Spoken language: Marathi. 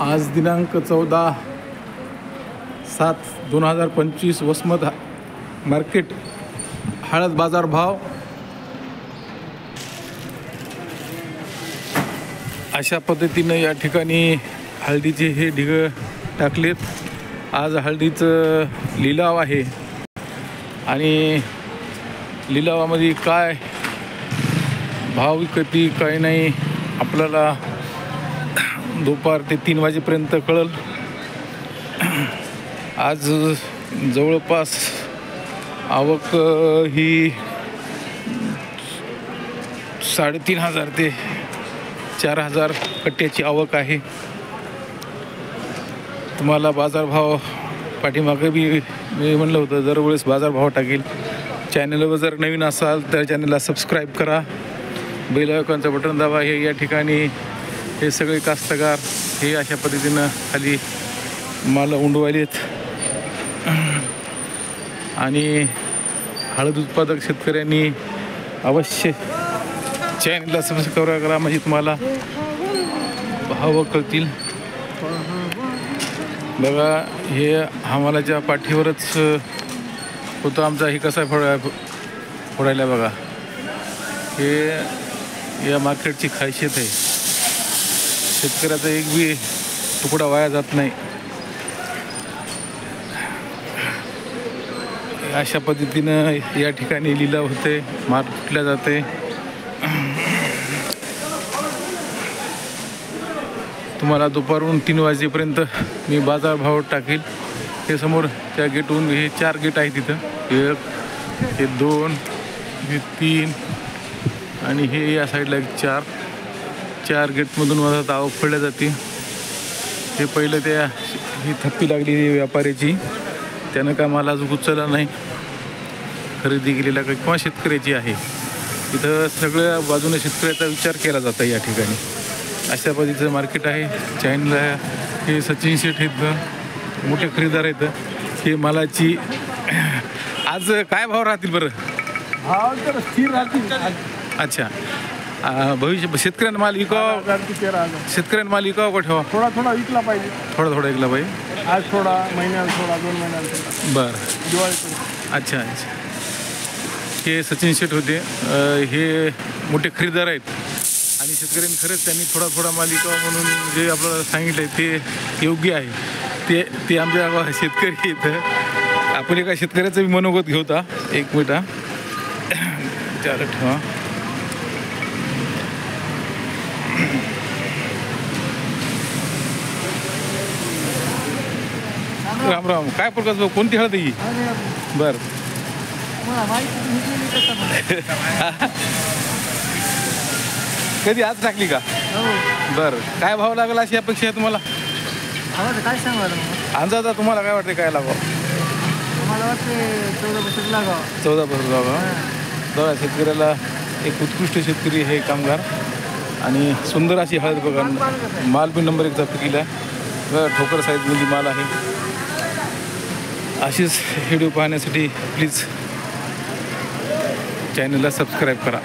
आज दिनांक 14/7/2025 वसमत मार्केट हळद बाजार भाव अशा पद्धतीनं या ठिकाणी हळदीचे हे ढिग टाकलेत. आज हळदीचं लिलाव आहे आणि लिलावामध्ये काय भाव विकती काय नाही आपल्याला दुपार ते 3 वाजेपर्यंत कळल. आज जवळपास आवक ही 3,500 ते 4,000 कट्ट्याची आवक आहे. तुम्हाला बाजारभाव पाठीमागे बी मी म्हणलं होतं दरवेळेस बाजारभाव टाकेल. चॅनलवर जर नवीन असाल तर चॅनलला सबस्क्राईब करा, बेल आयकॉनचं बटन दाबा. हे या ठिकाणी हे सगळे कास्तकार हे अशा पद्धतीनं खाली माल उंडवालेत आणि हळद उत्पादक शेतकऱ्यांनी अवश्य चॅनलला सबस्क्राईब करा म्हणजे तुम्हाला भाव कळतील. बघा हे आम्हालाच्या पाठीवरच होतं आमचा हे कसा फोडायला बघा. हे या मार्केटची खासियत आहे. शेतकऱ्याचा एक बी तुकडा वाया जात नाही. अशा पद्धतीनं या ठिकाणी लिलाव होते, माल कुठल्या जाते. तुम्हाला दुपारून 3 वाजेपर्यंत मी बाजारभाव टाकेल. हे समोर त्या गेटहून हे 4 गेट आहे तिथं. 1 हे 2 हे 3 आणि हे या साईडला 4 गेटमधून माझा आवक पडल्या जाते. हे पहिलं त्या ही थप्पी लागली व्यापाऱ्याची, त्यानं काय मला अजून उचलला नाही. खरेदी केलेला किंवा शेतकऱ्याची आहे. इथं सगळ्या बाजूने शेतकऱ्याचा विचार केला जातो या ठिकाणी. अशा पद्धतीचं मार्केट आहे. चॅनलला हे सचिन शेठ आहेत, मोठे खरेदीदार आहेत. हे मालाची आज काय भाव राहतील बरं? भाव तर स्थिर राहतील. अच्छा, भविष्य शेतकऱ्यांना माल विकावा, शेतकऱ्यांना माल विकावा का ठेवा? थोडा विकला पाहिजे. थोडा विकला पाहिजे. आज थोडा, महिन्याला थोडा, 2 महिन्याला थोडा. बरं, दिवाळीपर्यंत. अच्छा. हे सचिन शेठ होते. हे मोठे खरेदीदार आहेत आणि शेतकऱ्यांनी खरंच त्यांनी थोडा माल विकावा म्हणून जे आपल्याला सांगितलं आहे ते योग्य आहे. ते आमच्या शेतकरी इथं आपण एका शेतकऱ्याचं बी मनोगत घेऊता. 1 मिनिट विचार ठेवा. राम राम. काय प्रकार कोणती हळद ही? बर कधी आज टाकली का? बर, काय भाव लागला अशी अपेक्षा आहे तुम्हाला? काय सांगा अंदाजा तुम्हाला काय वाटते काय लागावं? मला वाटते 14% लागावं. 14% लागावं. बघा शेतकऱ्याला एक उत्कृष्ट शेतकरी हे कामगार आणि सुंदर अशी हळद बघा. माल बी नंबर 1चा पिकीला बघा. ठोकर साईजमध्ये माल आहे. अशीच व्हिडिओ पाहण्यासाठी प्लीज चॅनलला सबस्क्राईब करा.